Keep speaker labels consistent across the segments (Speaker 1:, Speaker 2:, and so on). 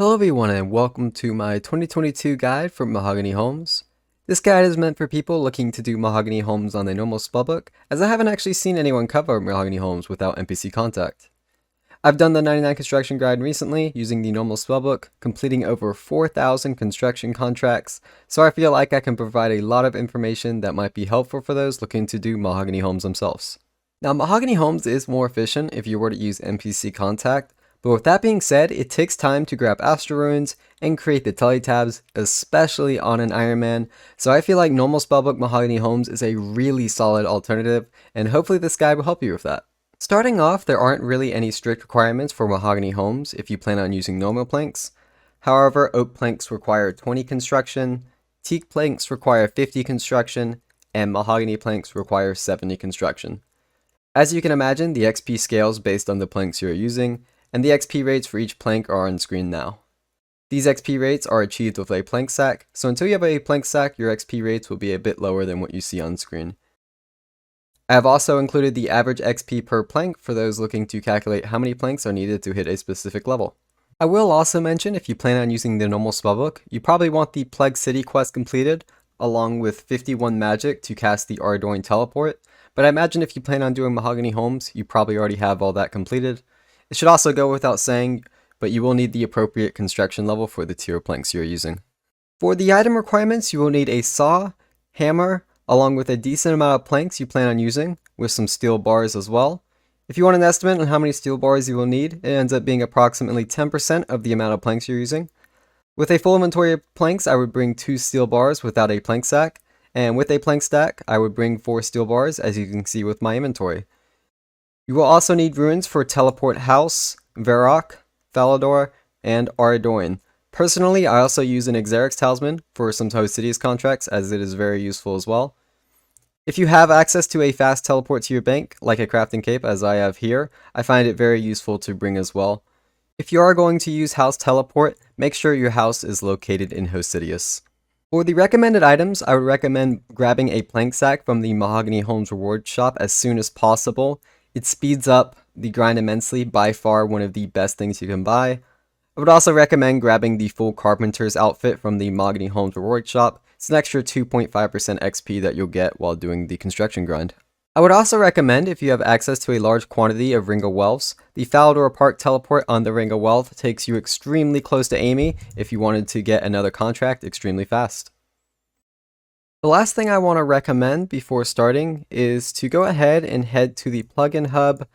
Speaker 1: Hello everyone and welcome to my 2022 guide for Mahogany Homes. This guide is meant for people looking to do Mahogany Homes on a normal spellbook, as I haven't actually seen anyone cover Mahogany Homes without NPC contact. I've done the 99 construction guide recently using the normal spellbook, completing over 4,000 construction contracts, so I feel like I can provide a lot of information that might be helpful for those looking to do Mahogany Homes themselves. Now, Mahogany Homes is more efficient if you were to use NPC contact, but with that being said, it takes time to grab Astral Runes and create the teletabs, especially on an Iron Man, so I feel like normal spellbook Mahogany Homes is a really solid alternative, and hopefully this guide will help you with that. Starting off, there aren't really any strict requirements for Mahogany Homes if you plan on using normal planks. However, oak planks require 20 construction, teak planks require 50 construction, and mahogany planks require 70 construction. As you can imagine, the XP scales based on the planks you're using, and the XP rates for each plank are on screen now. These XP rates are achieved with a plank sack, so until you have a plank sack, your XP rates will be a bit lower than what you see on screen. I have also included the average XP per plank for those looking to calculate how many planks are needed to hit a specific level. I will also mention if you plan on using the normal spellbook, you probably want the Plague City quest completed, along with 51 magic to cast the Ardougne teleport, but I imagine if you plan on doing Mahogany Homes, you probably already have all that completed. It should also go without saying, but you will need the appropriate construction level for the tier planks you're using. For the item requirements, you will need a saw, hammer, along with a decent amount of planks you plan on using, with some steel bars as well. If you want an estimate on how many steel bars you will need, it ends up being approximately 10% of the amount of planks you're using. With a full inventory of planks, I would bring 2 steel bars without a plank stack, and with a plank stack, I would bring 4 steel bars, as you can see with my inventory. You will also need runes for Teleport House, Varrock, Falador, and Ardougne. Personally, I also use an Xerix Talisman for some Hosidius contracts, as it is very useful as well. If you have access to a fast teleport to your bank, like a crafting cape as I have here, I find it very useful to bring as well. If you are going to use house teleport, make sure your house is located in Hosidius. For the recommended items, I would recommend grabbing a plank sack from the Mahogany Homes reward shop as soon as possible. It speeds up the grind immensely, by far one of the best things you can buy. I would also recommend grabbing the full Carpenter's outfit from the Mahogany Homes reward shop. It's an extra 2.5% XP that you'll get while doing the construction grind. I would also recommend, if you have access to a large quantity of Ring of Wealths, the Falador Park teleport on the Ring of Wealth takes you extremely close to Amy if you wanted to get another contract extremely fast. The last thing I want to recommend before starting is to go ahead and head to the plugin hub,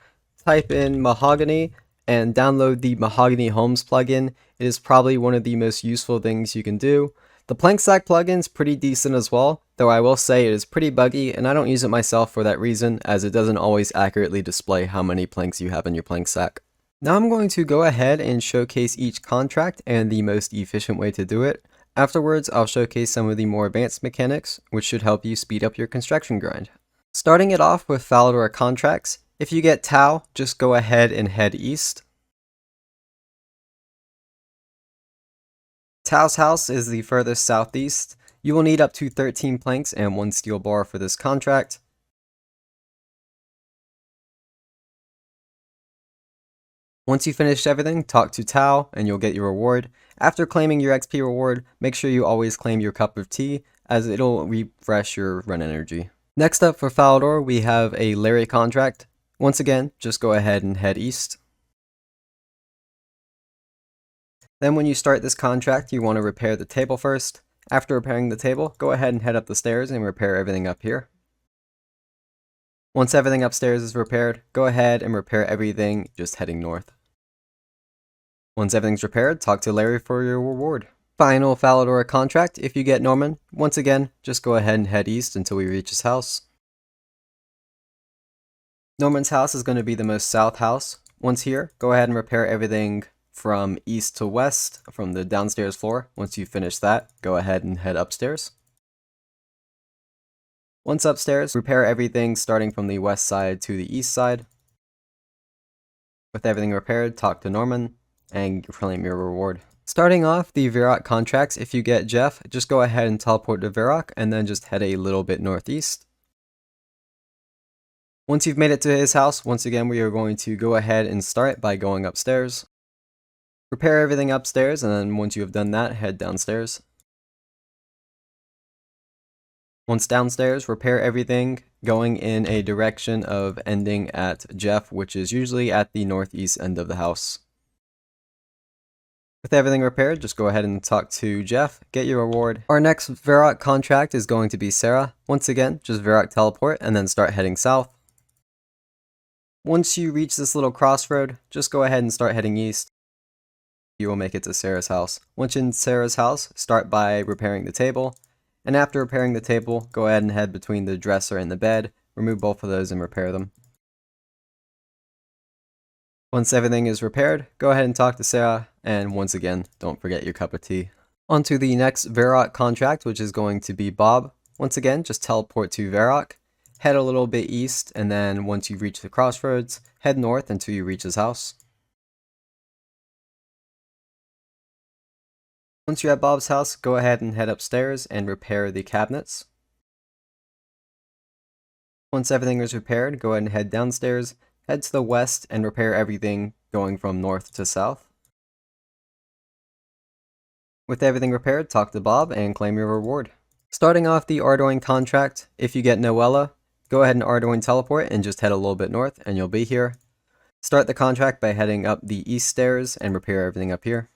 Speaker 1: type in Mahogany, and download the Mahogany Homes plugin. It is probably one of the most useful things you can do. The plank sack plugin is pretty decent as well, though I will say it is pretty buggy, and I don't use it myself for that reason, as it doesn't always accurately display how many planks you have in your plank sack. Now I'm going to go ahead and showcase each contract and the most efficient way to do it. Afterwards, I'll showcase some of the more advanced mechanics, which should help you speed up your construction grind. Starting it off with Falador contracts, if you get Tau, just go ahead and head east. Tau's house is the furthest southeast. You will need up to 13 planks and 1 steel bar for this contract. Once you finish everything, talk to Tau and you'll get your reward. After claiming your XP reward, make sure you always claim your cup of tea, as it'll refresh your run energy. Next up for Falador, we have a Larry contract. Once again, just go ahead and head east. Then when you start this contract, you want to repair the table first. After repairing the table, go ahead and head up the stairs and repair everything up here. Once everything upstairs is repaired, go ahead and repair everything just heading north. Once everything's repaired, talk to Larry for your reward. Final Falador contract, if you get Norman, once again, just go ahead and head east until we reach his house. Norman's house is going to be the most south house. Once here, go ahead and repair everything from east to west from the downstairs floor. Once you finish that, go ahead and head upstairs. Once upstairs, repair everything starting from the west side to the east side. With everything repaired, talk to Norman and claim your reward. Starting off the Varrock contracts, if you get Jeff, just go ahead and teleport to Varrock and then just head a little bit northeast. Once you've made it to his house, once again we are going to go ahead and start by going upstairs. Repair everything upstairs, and then once you have done that, head downstairs. Once downstairs, repair everything going in a direction of ending at Jeff, which is usually at the northeast end of the house. With everything repaired, just go ahead and talk to Jeff, get your reward. Our next Varrock contract is going to be Sarah. Once again, just Varrock teleport and then start heading south. Once you reach this little crossroad, just go ahead and start heading east. You will make it to Sarah's house. Once in Sarah's house, start by repairing the table. And after repairing the table, go ahead and head between the dresser and the bed, remove both of those and repair them. Once everything is repaired, go ahead and talk to Sarah, and once again, don't forget your cup of tea. On to the next Varrock contract, which is going to be Bob. Once again, just teleport to Varrock, head a little bit east, and then once you reach the crossroads, head north until you reach his house. Once you're at Bob's house, go ahead and head upstairs and repair the cabinets. Once everything is repaired, go ahead and head downstairs, head to the west and repair everything going from north to south. With everything repaired, talk to Bob and claim your reward. Starting off the Ardougne contract, if you get Noella, go ahead and Ardougne teleport and just head a little bit north and you'll be here. Start the contract by heading up the east stairs and repair everything up here.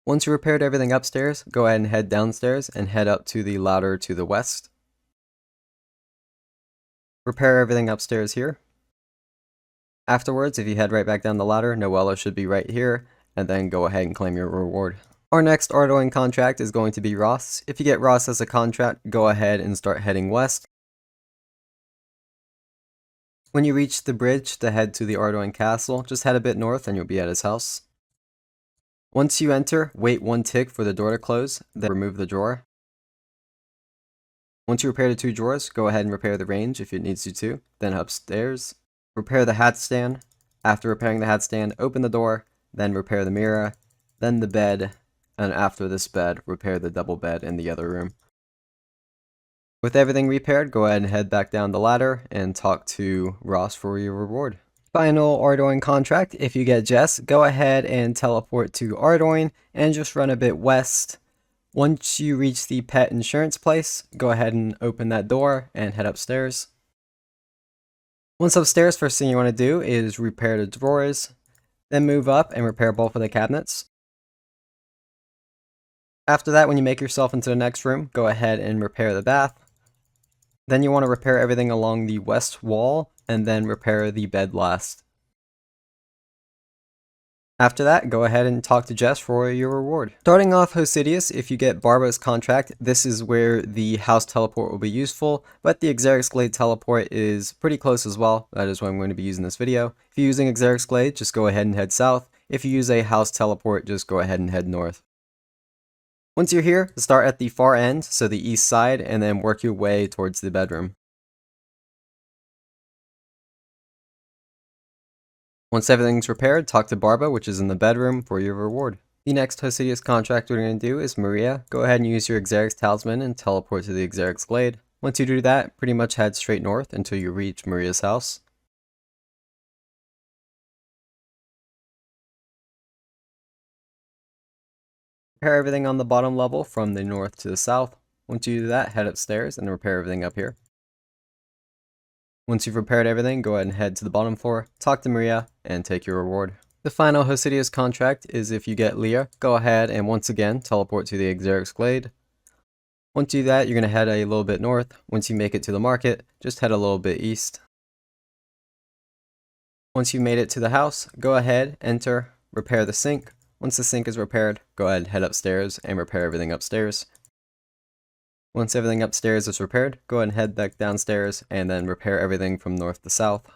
Speaker 1: Once you repaired everything upstairs, go ahead and head downstairs and head up to the ladder to the west. Repair everything upstairs here. Afterwards, if you head right back down the ladder, Noella should be right here, and then go ahead and claim your reward. Our next Ardougne contract is going to be Ross. If you get Ross as a contract, go ahead and start heading west. When you reach the bridge to head to the Ardougne castle, just head a bit north and you'll be at his house. Once you enter, wait 1 tick for the door to close, then remove the drawer. Once you repair the 2 drawers, go ahead and repair the range if it needs you to, then upstairs. Repair the hat stand. After repairing the hat stand, open the door, then repair the mirror, then the bed, and after this bed, repair the double bed in the other room. With everything repaired, go ahead and head back down the ladder and talk to Ross for your reward. Final Ardougne contract, if you get Jess, go ahead and teleport to Ardougne and just run a bit west. Once you reach the pet insurance place, go ahead and open that door and head upstairs. Once upstairs, first thing you want to do is repair the drawers, then move up and repair both of the cabinets. After that, when you make yourself into the next room, go ahead and repair the bath. Then you want to repair everything along the west wall and then repair the bed last. After that, go ahead and talk to Jess for your reward. Starting off Hosidius, if you get Barbara's contract, this is where the house teleport will be useful, but the Xerix Glade teleport is pretty close as well. That is what I'm going to be using this video. If you're using Xerix Glade, just go ahead and head south. If you use a house teleport, just go ahead and head north. Once you're here, start at the far end, so the east side, and then work your way towards the bedroom. Once everything's repaired, talk to Barbara, which is in the bedroom, for your reward. The next Hosidius contract we're going to do is Mariah. Go ahead and use your Xerix Talisman and teleport to the Xerix Glade. Once you do that, pretty much head straight north until you reach Maria's house. Repair everything on the bottom level from the north to the south. Once you do that, head upstairs and repair everything up here. Once you've repaired everything, go ahead and head to the bottom floor, talk to Mariah, and take your reward. The final Hosidius contract is if you get Leela, go ahead and once again teleport to the Xerix Glade. Once you do that, you're going to head a little bit north. Once you make it to the market, just head a little bit east. Once you made it to the house, go ahead, enter, repair the sink. Once the sink is repaired, go ahead and head upstairs and repair everything upstairs. Once everything upstairs is repaired, go ahead and head back downstairs and then repair everything from north to south.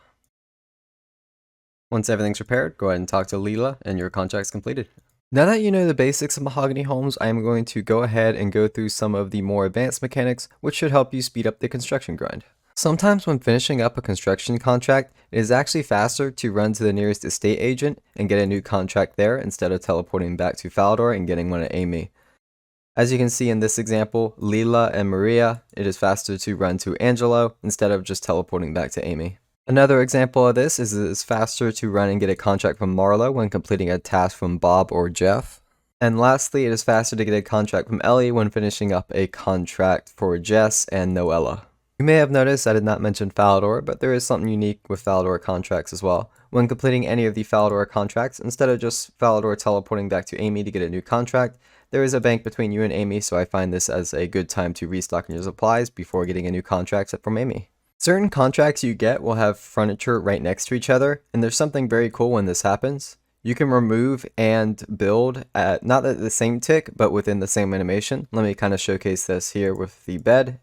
Speaker 1: Once everything's repaired, go ahead and talk to Leela and your contract's completed. Now that you know the basics of Mahogany homes, I am going to go ahead and go through some of the more advanced mechanics which should help you speed up the construction grind. Sometimes when finishing up a construction contract, it is actually faster to run to the nearest estate agent and get a new contract there instead of teleporting back to Falador and getting one at Amy. As you can see in this example, Leela and Mariah, it is faster to run to Angelo instead of just teleporting back to Amy. Another example of this is it's faster to run and get a contract from Marla when completing a task from Bob or Jeff. And lastly, it is faster to get a contract from Ellie when finishing up a contract for Jess and Noella. You may have noticed I did not mention Falador, but there is something unique with Falador contracts as well. When completing any of the Falador contracts, instead of just Falador teleporting back to Amy to get a new contract, there is a bank between you and Amy, so I find this as a good time to restock your supplies before getting a new contract from Amy. Certain contracts you get will have furniture right next to each other, and there's something very cool when this happens. You can remove and build at not at the same tick, but within the same animation. Let me kind of showcase this here with the bed.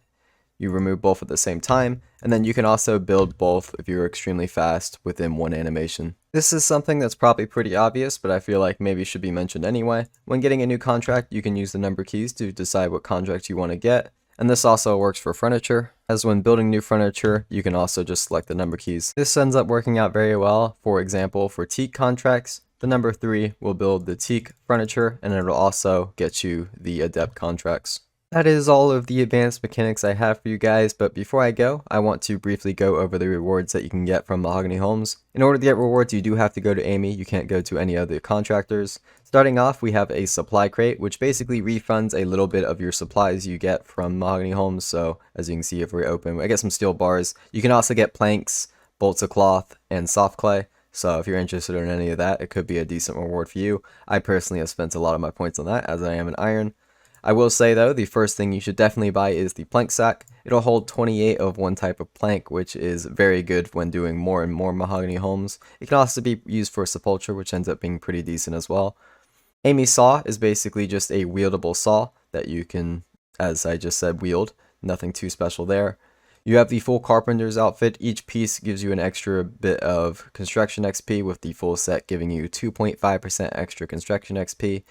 Speaker 1: You remove both at the same time, and then you can also build both if you're extremely fast within one animation. This is something that's probably pretty obvious, but I feel like maybe should be mentioned anyway. When getting a new contract, you can use the number keys to decide what contract you want to get. And this also works for furniture, as when building new furniture, you can also just select the number keys. This ends up working out very well. For example, for teak contracts, the number 3 will build the teak furniture, and it'll also get you the adept contracts. That is all of the advanced mechanics I have for you guys, but before I go, I want to briefly go over the rewards that you can get from Mahogany Homes. In order to get rewards, you do have to go to Amy, you can't go to any other contractors. Starting off, we have a supply crate, which basically refunds a little bit of your supplies you get from Mahogany Homes. So, as you can see if we open, I get some steel bars. You can also get planks, bolts of cloth, and soft clay. So if you're interested in any of that, it could be a decent reward for you. I personally have spent a lot of my points on that, as I am an iron. I will say though, the first thing you should definitely buy is the plank sack. It'll hold 28 of one type of plank, which is very good when doing more and more Mahogany Homes. It can also be used for sepulture, which ends up being pretty decent as well. Amy's saw is basically just a wieldable saw that you can, as I just said, wield. Nothing too special there. You have the full carpenter's outfit. Each piece gives you an extra bit of construction XP, with the full set giving you 2.5% extra construction XP.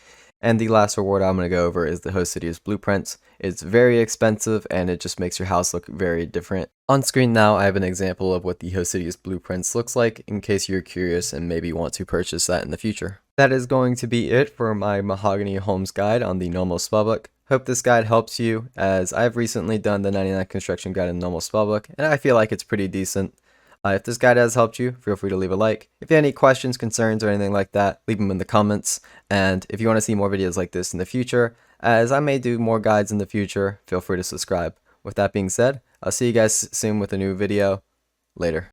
Speaker 1: And the last reward I'm going to go over is the Hosidius blueprints. It's very expensive and it just makes your house look very different. On screen now I have an example of what the Hosidius blueprints looks like, in case you're curious and maybe want to purchase that in the future. That is going to be it for my Mahogany Homes guide on the normal spellbook. Hope this guide helps you, as I've recently done the 99 construction guide in normal spellbook and I feel like it's pretty decent. If this guide has helped you, feel free to leave a like. If you have any questions, concerns, or anything like that, leave them in the comments. And if you want to see more videos like this in the future, as I may do more guides in the future, feel free to subscribe. With that being said, I'll see you guys soon with a new video. Later.